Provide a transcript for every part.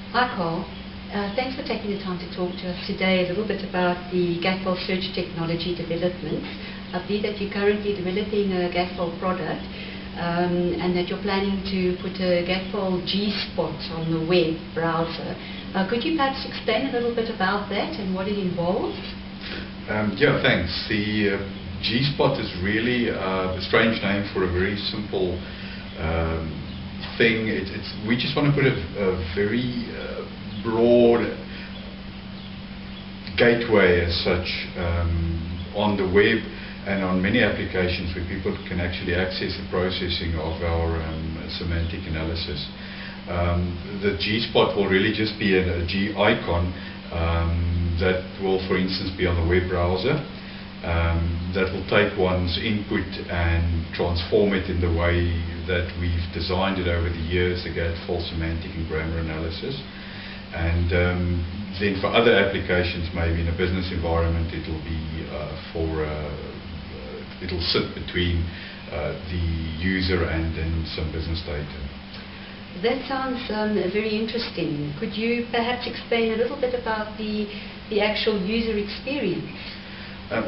Hi Carl, thanks for taking the time to talk to us today a little bit about the Gatfol search technology development. I believe that you're currently developing a Gatfol product and that you're planning to put a Gatfol G-spot on the web browser. Could you perhaps explain a little bit about that and what it involves? Yeah, thanks. The G-spot is really a strange name for a very simple thing. We just want to put a very broad gateway as such on the web and on many applications where people can actually access the processing of our semantic analysis. The G-spot will really just be a G icon that will, for instance, be on the web browser. That will take one's input and transform it in the way that we've designed it over the years, the Gatfol semantic and grammar analysis. And then for other applications, maybe in a business environment, it'll be it'll sit between the user and then some business data. That sounds very interesting. Could you perhaps explain a little bit about the actual user experience?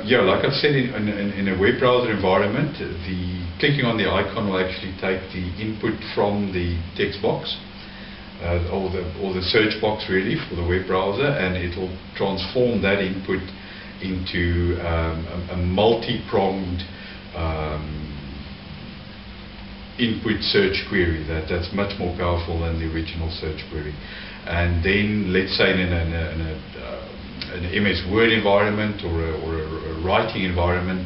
Yeah, like I've said, in a web browser environment, clicking on the icon will actually take the input from the text box or the search box really for the web browser, and it will transform that input into a multi-pronged input search query that's much more powerful than the original search query. And then, let's say in an MS Word environment or a writing environment,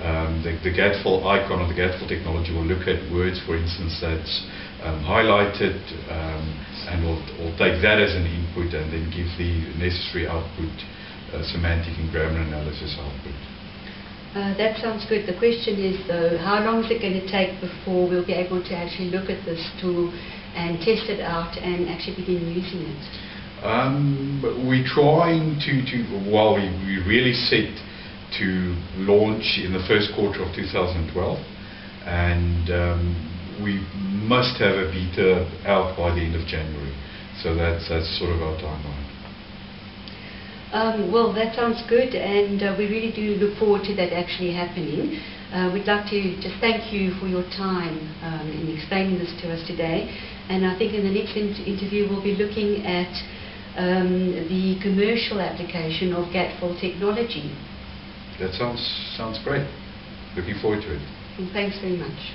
the Gatfol icon or the Gatfol technology will look at words, for instance, that's highlighted, and will take that as an input and then give the necessary output, semantic and grammar analysis output. That sounds good. The question is, though, how long is it going to take before we'll be able to actually look at this tool and test it out and actually begin using it? We're trying well, we really set to launch in the first quarter of 2012, and we must have a beta out by the end of January. So that's sort of our timeline. Well, that sounds good, and we really do look forward to that actually happening. We'd like to just thank you for your time in explaining this to us today, and I think in the next interview we'll be looking at the commercial application of Gatfol technology. That sounds great. Looking forward to it. Well, thanks very much.